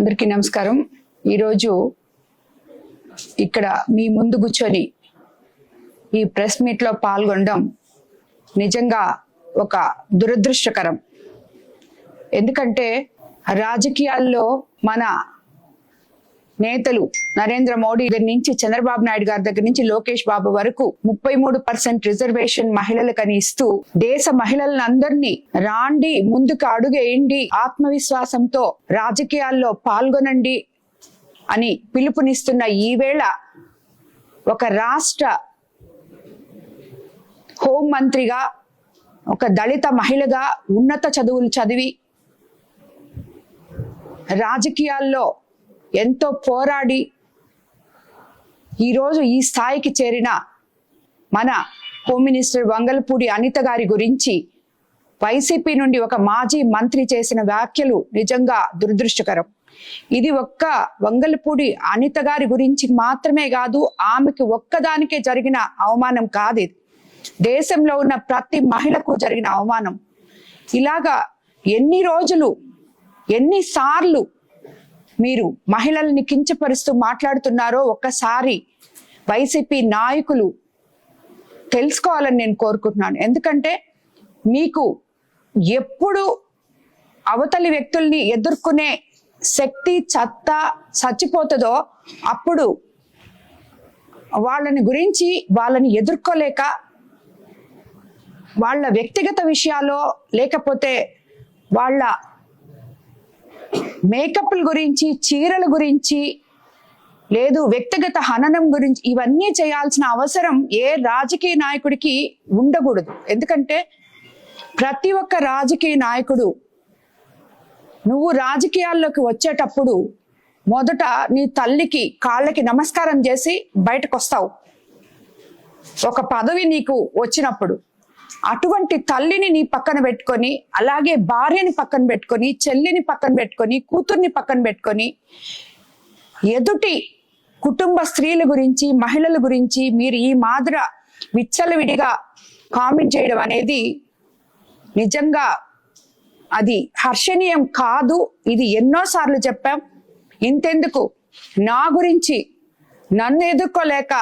అందరికీ నమస్కారం. ఈరోజు ఇక్కడ మీ ముందు కూర్చొని ఈ ప్రెస్ మీట్ లో పాల్గొనడం నిజంగా ఒక దురదృష్టకరం. ఎందుకంటే రాజకీయాల్లో మన నేతలు నరేంద్ర మోడీ దగ్గర నుంచి చంద్రబాబు నాయుడు గారి దగ్గర నుంచి లోకేష్ బాబు వరకు 33% రిజర్వేషన్ మహిళలకని ఇస్తూ దేశ మహిళలందరినీ రాండి, ముందుకు అడుగేయండి, ఆత్మవిశ్వాసంతో రాజకీయాల్లో పాల్గొనండి అని పిలుపునిస్తున్న ఈ వేళ ఒక రాష్ట్ర హోం మంత్రిగా, ఒక దళిత మహిళగా ఉన్నత చదువులు చదివి రాజకీయాల్లో ఎంతో పోరాడి ఈరోజు ఈ స్థాయికి చేరిన మన హోమ్ మినిస్టర్ వంగలపూడి అనిత గారి గురించి వైసీపీ నుండి ఒక మాజీ మంత్రి చేసిన వ్యాఖ్యలు నిజంగా దురదృష్టకరం. ఇది ఒక్క వంగలపూడి అనిత గారి గురించి మాత్రమే కాదు, ఆమెకి ఒక్కదానికే జరిగిన అవమానం కాదు, ఇది దేశంలో ఉన్న ప్రతి మహిళకు జరిగిన అవమానం. ఇలాగా ఎన్ని రోజులు, ఎన్నిసార్లు మీరు మహిళల్ని కించపరుస్తూ మాట్లాడుతున్నారో ఒక్కసారి వైసీపీ నాయకులు తెలుసుకోవాలని నేను కోరుకుంటున్నాను. ఎందుకంటే మీకు ఎప్పుడు అవతలి వ్యక్తుల్ని ఎదుర్కొనే శక్తి చచ్చిపోతుందో అప్పుడు వాళ్ళని ఎదుర్కోలేక వాళ్ళ వ్యక్తిగత విషయాల్లో, లేకపోతే వాళ్ళ మేకప్ల గురించి, చీరల గురించి, లేదు వ్యక్తిగత హననం గురించి ఇవన్నీ చేయాల్సిన అవసరం ఏ రాజకీయ నాయకుడికి ఉండకూడదు. ఎందుకంటే ప్రతి ఒక్క రాజకీయ నాయకుడు నువ్వు రాజకీయాల్లోకి వచ్చేటప్పుడు మొదట నీ తల్లికి కాళ్ళకి నమస్కారం చేసి బయటకు వస్తావు. ఒక పదవి నీకు వచ్చినప్పుడు అటువంటి తల్లిని నీ పక్కన పెట్టుకొని, అలాగే భార్యని పక్కన పెట్టుకొని, చెల్లిని పక్కన పెట్టుకొని, కూతుర్ని పక్కన పెట్టుకొని, ఎదుటి కుటుంబ స్త్రీల గురించి, మహిళల గురించి మీరు ఈ మాదిర విచ్చలవిడిగా కామెంట్ చేయడం అనేది నిజంగా అది హర్షణీయం కాదు. ఇది ఎన్నోసార్లు చెప్పాం. ఇంతెందుకు, నా గురించి నన్ను ఎదుర్కోలేక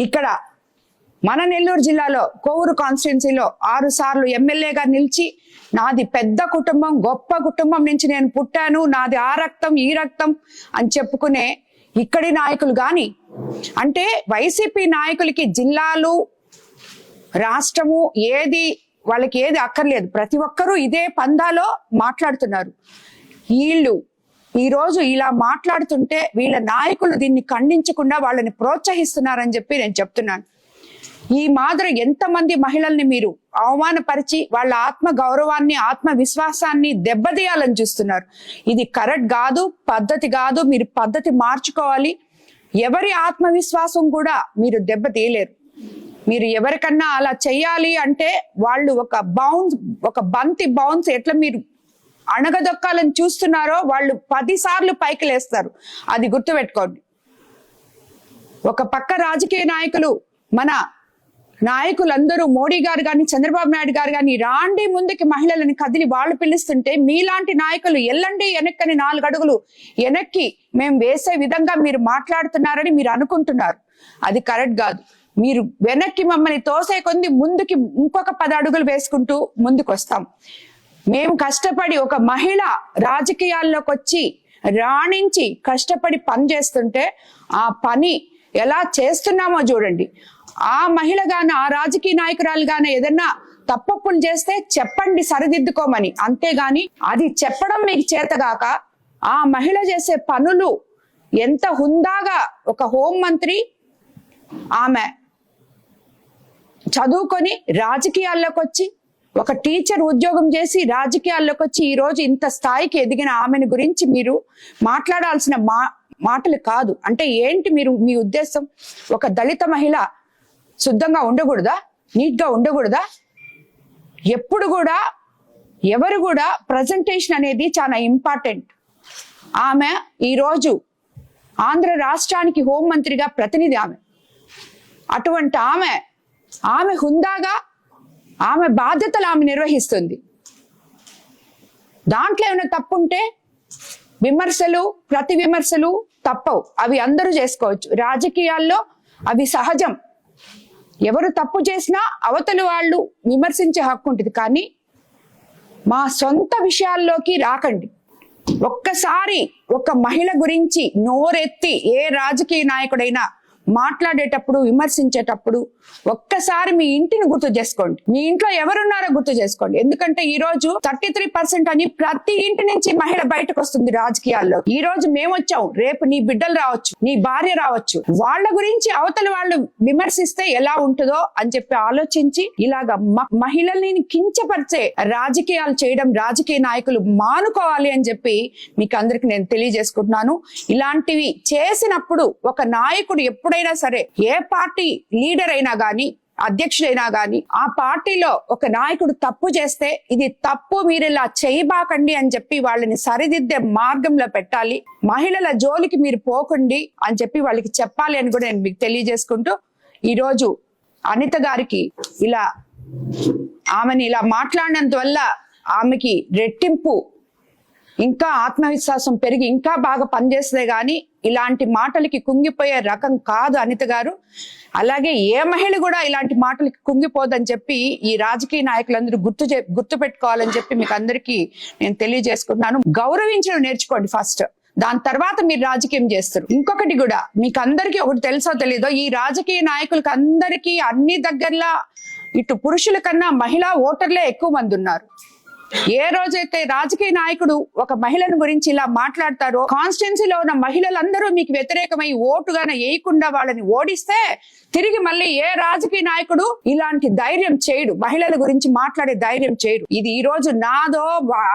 ఇక్కడ మన నెల్లూరు జిల్లాలో కోవూరు కాన్స్టిట్యున్సీలో 6 సార్లు ఎమ్మెల్యేగా నిలిచి, నాది పెద్ద కుటుంబం, గొప్ప కుటుంబం నుంచి నేను పుట్టాను, నాది ఆ రక్తం ఈ రక్తం అని చెప్పుకునే ఇక్కడి నాయకులు గాని, అంటే వైసీపీ నాయకులకి జిల్లాలు, రాష్ట్రము వాళ్ళకి ఏది అక్కర్లేదు. ప్రతి ఒక్కరూ ఇదే పందాలో మాట్లాడుతున్నారు. వీళ్ళు ఈరోజు ఇలా మాట్లాడుతుంటే వీళ్ళ నాయకులు దీన్ని ఖండించకుండా వాళ్ళని ప్రోత్సహిస్తున్నారని చెప్పి నేను చెప్తున్నాను. ఈ మాదిరి ఎంతమంది మహిళల్ని మీరు అవమానపరిచి వాళ్ళ ఆత్మ గౌరవాన్ని, ఆత్మవిశ్వాసాన్ని దెబ్బతీయాలని చూస్తున్నారు. ఇది కరెక్ట్ కాదు, పద్ధతి కాదు. మీరు పద్ధతి మార్చుకోవాలి. ఎవరి ఆత్మవిశ్వాసం కూడా మీరు దెబ్బతీయలేరు. మీరు ఎవరికన్నా అలా చెయ్యాలి అంటే వాళ్ళు ఒక బంతి బౌన్స్ ఎట్లా మీరు అణగదొక్కాలని చూస్తున్నారో వాళ్ళు 10 సార్లు పైకి లేస్తారు. అది గుర్తుపెట్టుకోండి. ఒక పక్క రాజకీయ నాయకులు, మన నాయకులందరూ మోడీ గారు కానీ, చంద్రబాబు నాయుడు గారు కానీ రాండి ముందుకి మహిళలని కదిలి వాళ్ళు పిలుస్తుంటే, మీలాంటి నాయకులు ఎల్లండి వెనక్కని 4 అడుగులు వెనక్కి మేము వేసే విధంగా మీరు మాట్లాడుతున్నారని మీరు అనుకుంటున్నారు. అది కరెక్ట్ కాదు. మీరు వెనక్కి మమ్మల్ని తోసే కొంది ముందుకి ఇంకొక 10 అడుగులు వేసుకుంటూ ముందుకు వస్తాం. మేము కష్టపడి ఒక మహిళ రాజకీయాల్లోకి వచ్చి రాణించి కష్టపడి పని చేస్తుంటే ఆ పని ఎలా చేస్తున్నామో చూడండి. ఆ మహిళ గాన, ఆ రాజకీయ నాయకురాలు గాన ఏదన్నా తప్పప్పులు చేస్తే చెప్పండి, సరిదిద్దుకోమని. అంతేగాని అది చెప్పడం మీకు చేతగాక ఆ మహిళ చేసే పనులు ఎంత హుందాగా, ఒక హోం మంత్రి ఆమె చదువుకొని రాజకీయాల్లోకి వచ్చి, ఒక టీచర్ ఉద్యోగం చేసి రాజకీయాల్లోకి వచ్చి ఈ రోజు ఇంత స్థాయికి ఎదిగిన ఆమెను గురించి మీరు మాట్లాడాల్సిన మాటలు కాదు. అంటే ఏంటి మీ ఉద్దేశం? ఒక దళిత మహిళ శుద్ధంగా ఉండకూడదా? నీట్ గా ఉండకూడదా? ఎప్పుడు కూడా ఎవరు కూడా ప్రజెంటేషన్ అనేది చాలా ఇంపార్టెంట్. ఆమె ఈరోజు ఆంధ్ర రాష్ట్రానికి హోంమంత్రిగా ప్రతినిధి. అటువంటి ఆమె హుందాగా ఆమె బాధ్యతలు ఆమె నిర్వహిస్తుంది. దాంట్లో ఏమైనా తప్పుంటే విమర్శలు, ప్రతి విమర్శలు తప్పవు, అవి అందరూ చేసుకోవచ్చు. రాజకీయాల్లో అవి సహజం. ఎవరు తప్పు చేసినా అవతలి వాళ్ళు విమర్శించే హక్కు ఉంటుంది. కానీ మా సొంత విషయాల్లోకి రాకండి. ఒక్కసారి ఒక మహిళ గురించి నోరెత్తి ఏ రాజకీయ నాయకుడైనా మాట్లాడేటప్పుడు, విమర్శించేటప్పుడు ఒక్కసారి మీ ఇంటిని గుర్తు చేసుకోండి. మీ ఇంట్లో ఎవరున్నారో గుర్తు చేసుకోండి. ఎందుకంటే ఈ రోజు 33% అని ప్రతి ఇంటి నుంచి మహిళ బయటకు వస్తుంది రాజకీయాల్లో. ఈ రోజు మేము వచ్చాం, రేపు నీ బిడ్డలు రావచ్చు, నీ భార్య రావచ్చు. వాళ్ళ గురించి అవతల వాళ్ళు విమర్శిస్తే ఎలా ఉంటుందో అని చెప్పి ఆలోచించి ఇలాగా మహిళల్ని కించపరిచే రాజకీయాలు చేయడం రాజకీయ నాయకులు మానుకోవాలి అని చెప్పి మీకు అందరికి నేను తెలియజేసుకుంటున్నాను. ఇలాంటివి చేసినప్పుడు ఒక నాయకుడు ఎప్పుడైనా సరే, ఏ పార్టీ లీడర్ అయినా గాని, అధ్యక్షుడైనా గాని, ఆ పార్టీలో ఒక నాయకుడు తప్పు చేస్తే ఇది తప్పు, మీరు ఇలా చేయబాకండి అని చెప్పి వాళ్ళని సరిదిద్దే మార్గంలో పెట్టాలి. మహిళల జోలికి మీరు పోకండి అని చెప్పి వాళ్ళకి చెప్పాలి అని కూడా నేను మీకు తెలియజేసుకుంటూ, ఈరోజు అనిత గారికి ఆమెని ఇలా మాట్లాడినందువల్ల ఆమెకి రెట్టింపు ఇంకా ఆత్మవిశ్వాసం పెరిగి ఇంకా బాగా పనిచేస్తే గాని ఇలాంటి మాటలకి కుంగిపోయే రకం కాదు అనిత గారు. అలాగే ఏ మహిళ కూడా ఇలాంటి మాటలకి కుంగిపోదని చెప్పి ఈ రాజకీయ నాయకులందరూ గుర్తు పెట్టుకోవాలని చెప్పి మీకు అందరికీ నేను తెలియజేసుకుంటున్నాను. గౌరవించడం నేర్చుకోండి ఫస్ట్, దాని తర్వాత మీరు రాజకీయం చేస్తారు. ఇంకొకటి కూడా మీకు అందరికీ ఒకటి తెలుసో తెలీదో, ఈ రాజకీయ నాయకులకి అందరికీ అన్ని దగ్గరలా ఇటు పురుషుల కన్నా మహిళా ఓటర్లే ఎక్కువ మంది ఉన్నారు. ఏ రోజైతే రాజకీయ నాయకుడు ఒక మహిళను గురించి ఇలా మాట్లాడతారో, కాన్స్టిట్యున్సీలో ఉన్న మహిళలందరూ మీకు వ్యతిరేకమై ఓటుగానే వేయకుండా వాళ్ళని ఓడిస్తే తిరిగి మళ్ళీ ఏ రాజకీయ నాయకుడు ఇలాంటి ధైర్యం చేయడు, మహిళల గురించి మాట్లాడే ధైర్యం చేయడు. ఇది ఈ రోజు నాదో,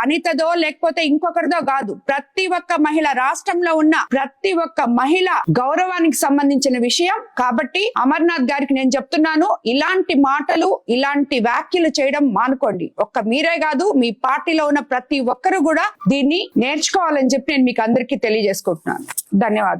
అనితదో, లేకపోతే ఇంకొకరిదో కాదు, ప్రతి ఒక్క మహిళ, రాష్ట్రంలో ఉన్న ప్రతి ఒక్క మహిళ గౌరవానికి సంబంధించిన విషయం. కాబట్టి అమర్నాథ్ గారికి నేను చెప్తున్నాను, ఇలాంటి మాటలు, ఇలాంటి వ్యాఖ్యలు చేయడం మానుకోండి. ఒక్క మీరే కాదు, మీ పార్టీలో ఉన్న ప్రతి ఒక్కరు కూడా దీన్ని నేర్చుకోవాలని చెప్పి నేను మీకు అందరికీ తెలియజేసుకుంటున్నాను. ధన్యవాదాలు.